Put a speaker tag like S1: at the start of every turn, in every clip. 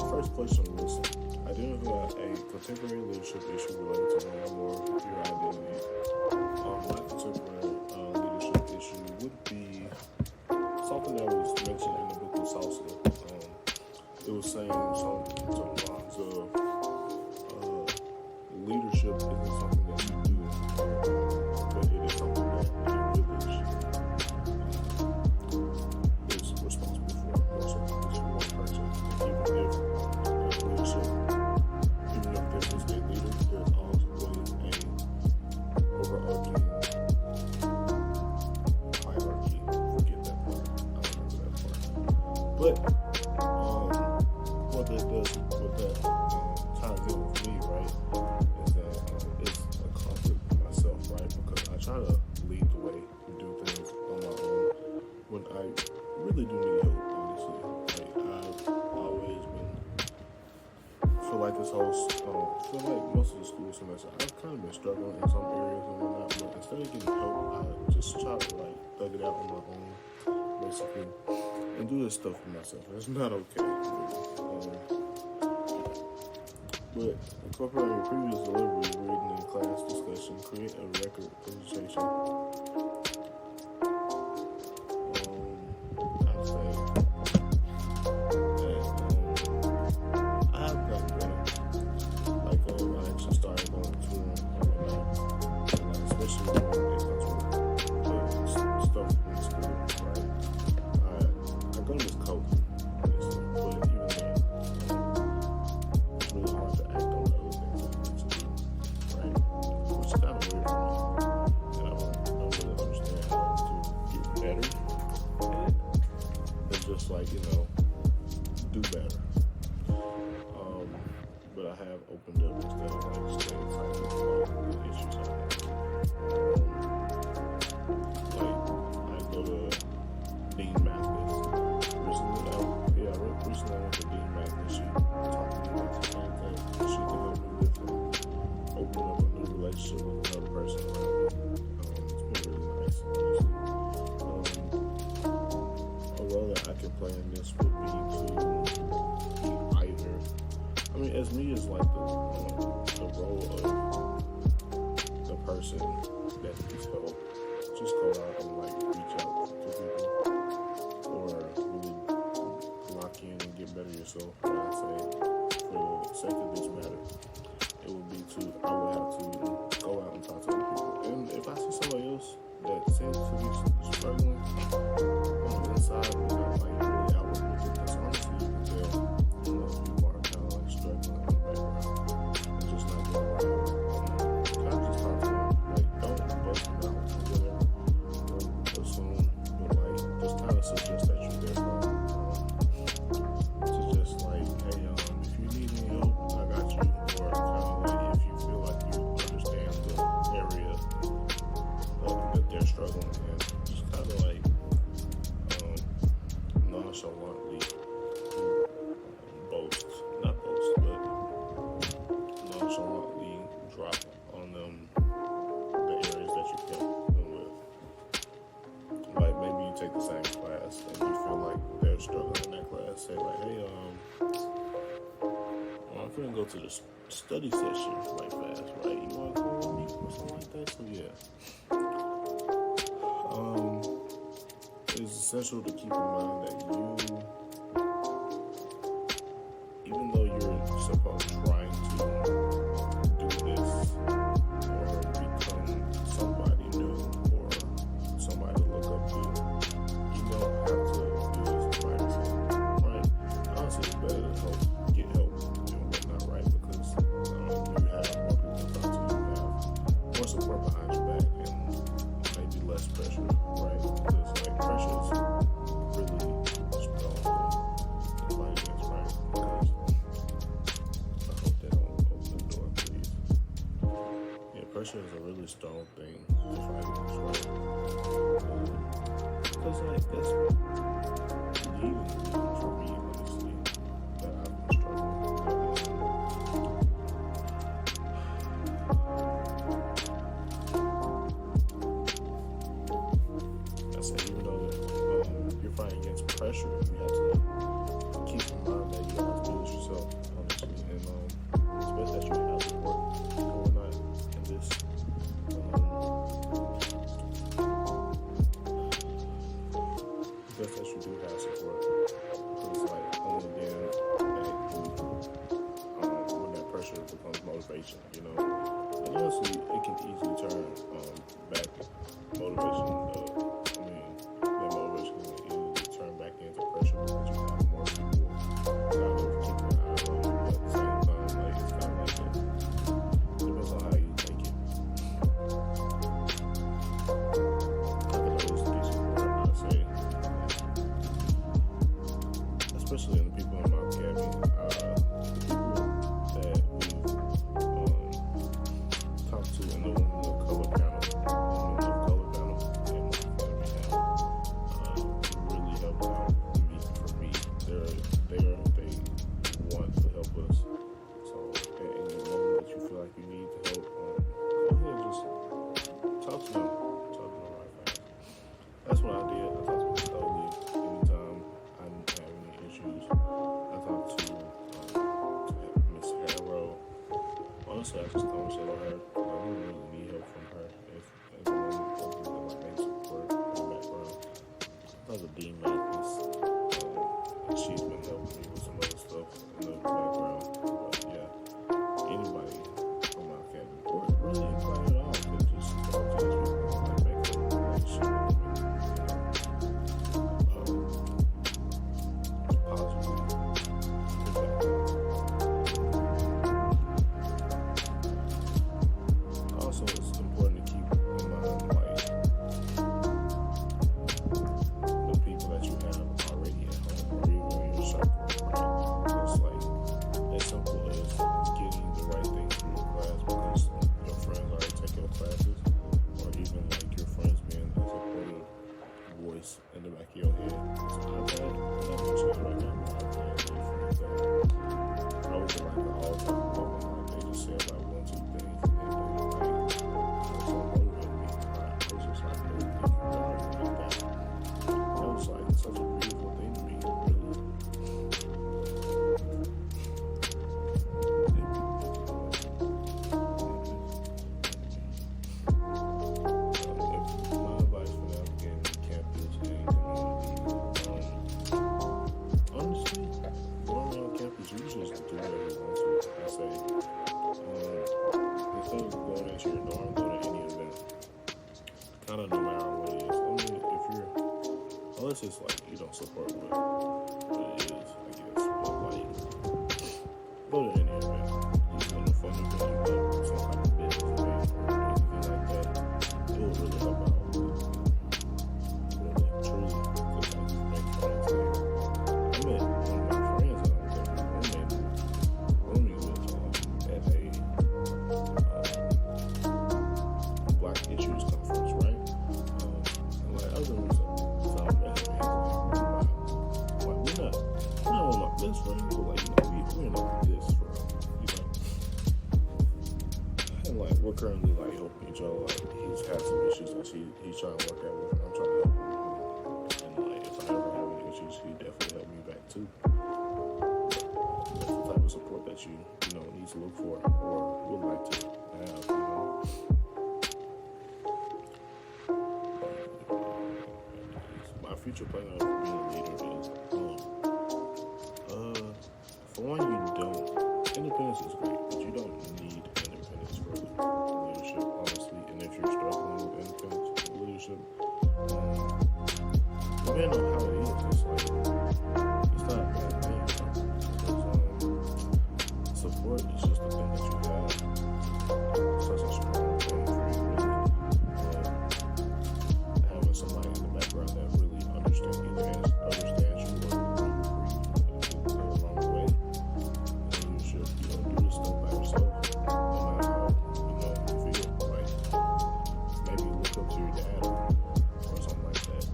S1: First question was, identify a contemporary leadership issue related to one or more of your identities. My contemporary leadership issue would be something that was mentioned in the book of Salsa. It was saying something to the lines of leadership isn't something that you do, but it is something that your village is responsible for. More so than just one person. Even if there's leadership, even if there is a leader, there's always a overarching hierarchy. Forget that part. I don't remember that part. But what that does, what that ties in with me, right, is that it's a conflict with myself, right? Because I try to lead the way and do things on my own when I really do need help, honestly. Like, I've always been, feel like this whole, feel like most of the school semester, I've kind of been struggling in some areas and whatnot, but instead of getting help, I just try to, like, thug it out on my own, basically, and do this stuff for myself. It's not okay, really. But incorporating your previous delivery, reading, and class discussion, create a record presentation. I'd say that I have gotten better. Like, I actually started going to especially when it comes to stuff in school, right? I go to this coach, honestly, but even then, it's really hard to act on the other things I need to do, right? Which is kind of weird for me, and I don't really understand how to get better at it. It's just like, do better. But I have opened up instead of like staying silent about the issues I have. Like, I go to Dean Mathis recently. I went to Dean Mathis. She talked to me about some things that she can help me with and open up a new relationship with another person. It's been really nice, honestly. A role that I can play in this would be to be either. I mean, as me as like the role of the person that needs help, just go out and like reach out to people, or really lock in and get better yourself. But I'd say, for the sake of this matter, it would be I would have to go out and talk to other people. And if I see somebody else that seems to be struggling on the inside, but not like really outward with it, because honestly, you can tell people are kind of like struggling in the background and just not doing right. Kind of just talk to them, like, don't bust them out or whatever, or assume, but like, just kind of suggest that you're there for them. To just like, hey, if you need any help, I got you. Or kind of like, if you feel like you understand the area that they're struggling in, just kind of like nonchalantly not boast, but nonchalantly drop on them the areas that you can help them with. Like, maybe you take the same class and you feel like they're struggling in that class. Say like, hey, I'm gonna go to the study session right fast, right? You wanna come with me or something like that? So yeah. It's essential to keep in mind that even though you're trying to do this or become somebody new or somebody to look up to, you don't have to do this by yourself, right? Honestly, it's better to get help and whatnot, right? Because you have more people to talk to, you have more support behind your back, and maybe less pressure, right? Because like pressure is really strong to fight against, right? Because I hope they don't open the door, please. Yeah, pressure is a really strong thing to fight against, right? Because like that's leading for me, honestly, that I've been struggling with. I say, even though you're fighting against pressure, you have to keep honestly, it can easily turn back motivation. That motivation can easily turn back into pressure because you have more people kind of keeping an eye on you. But at the same time, like it's kind of like it depends on how you take it. I can always get support. I say, especially in the people in MOC Academy, the people that we've talked to in the Women of Color panel, and really helped out for me. They want to help us. So at any moment that you feel like you need help, go ahead and just talk to them. Talk to them right fast. That's what I did. I talked to Stoli anytime I didn't have any issues. I talked to Miss Harrow. Honestly, I just don't say to her. I don't really need help from her. If the woman like maybe support in the background. I talked to Dean Mathis. She's been helping me with some other stuff in the background. But yeah, anybody from my academy, or really anybody at all, could just talk to these people and like make a relationship with them and positively impact them. Also, it's important to keep in mind like the people that you have already at home or even in your circle, right? It's like as simple as getting the right things through your class because your friends already take your classes, or even like your friends being a supportive voice in the back of your head. So I've had, I'm saying right now, but I've had many friends that I was like an all-time moment, like they just said like one, two things, and then they like so motivated me. It was just like, no, you can learn like that. That was like such a beautiful thing to me, really. My advice for navigating campus and community, honestly, going around campus, you just do whatever you want to. I say, instead of going into your dorm, go to any event. Kind of no matter what it is. I mean, if you're, unless it's like you don't support what it is, I guess. But like, go to any event. Even a fun event, you go to some type of business event or anything like that. It will really help out. Really, truly, because like you make friends there. I met one of my friends that I'm rooming with at a Black Issues conference, right? And like I was doing some met him, like we're not one of my best friends, but like we're not this for and like we're currently like helping each other. Like he's had some issues that he's trying to work out with, and I'm trying to help him. And like if I ever have any issues, he definitely helped me back too. That's the type of support that you need to look for or would like to have, My future plan of being a leader is, for one, you don't. Independence is great, but you don't need independence for leadership, honestly. And if you're struggling with independence for leadership, depending on how it is, it's like it's not a bad thing. Because support is just the thing that you have. Such a strong thing for you, really. Having somebody in the background that really understands you or the wrong way. And you should, do this stuff by yourself, no matter how, you feel. Like, maybe look up to your dad or something like that.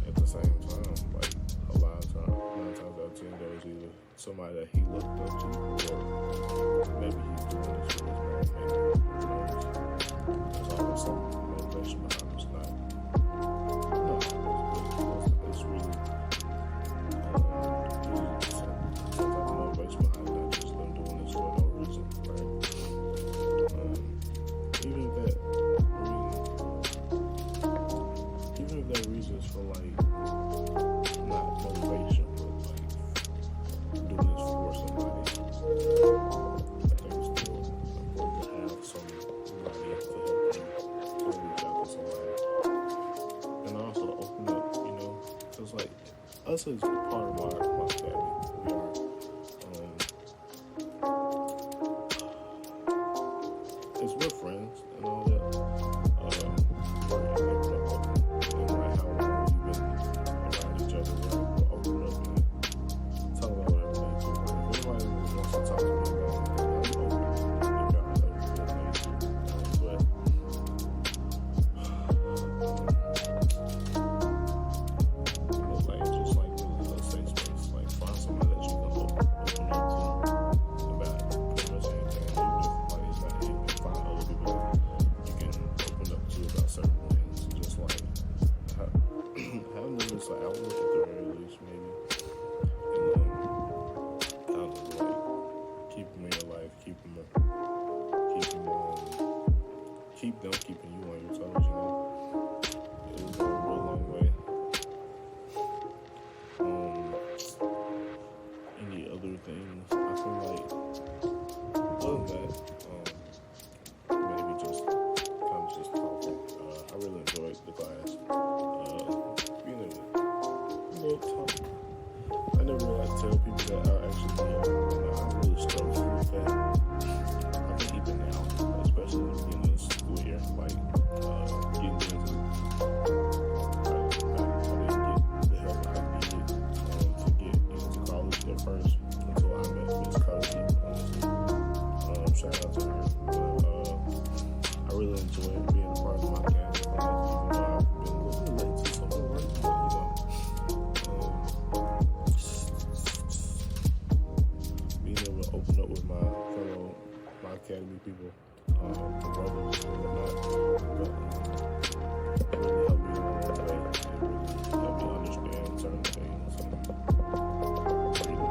S1: At the same time, like, a lot of times out of 10, there was either somebody that he looked up to, or maybe he's doing this for his mom, there's always some motivation behind this. It's really some type of motivation behind that, just them doing this for no reason, right? Even if that reason is for like not motivation, but like doing this for somebody, I think it's still important to have somebody this is part of my family. We are. It's we're friends and all that. We're in there, and like how long we've been around each other, we'll open up and tell them about everything too. Like, if anybody wants to talk to me about anything, I'm open. If y'all ever feel need to. But like just like really a safe space. Like find somebody that you can open up to about pretty much anything. Even if like it's not even find other people that you can open up to about certain things. Just like having them just like outlook at the very least maybe. And kind of like keep them in your life, keep them keeping you on your toes, you know. It will go a real long way. Any other things? I feel like other than that, maybe just kind of just talking. I really enjoyed the class. Being able to talk. I never really like to tell people that I actually I really struggle with that. I think even now, especially in the beginning of the school year, like getting into I didn't get the help I needed to get into college at first until I met Miss Cody. Shout out to her. I really enjoyed being a part of my campus class, even though I've been a little late to some of the work, but being able to open up with my fellow MOC Academy people, the brothers and whatnot, but really helped me along the way. It really helped me understand certain things. And reading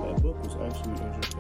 S1: that book was actually interesting.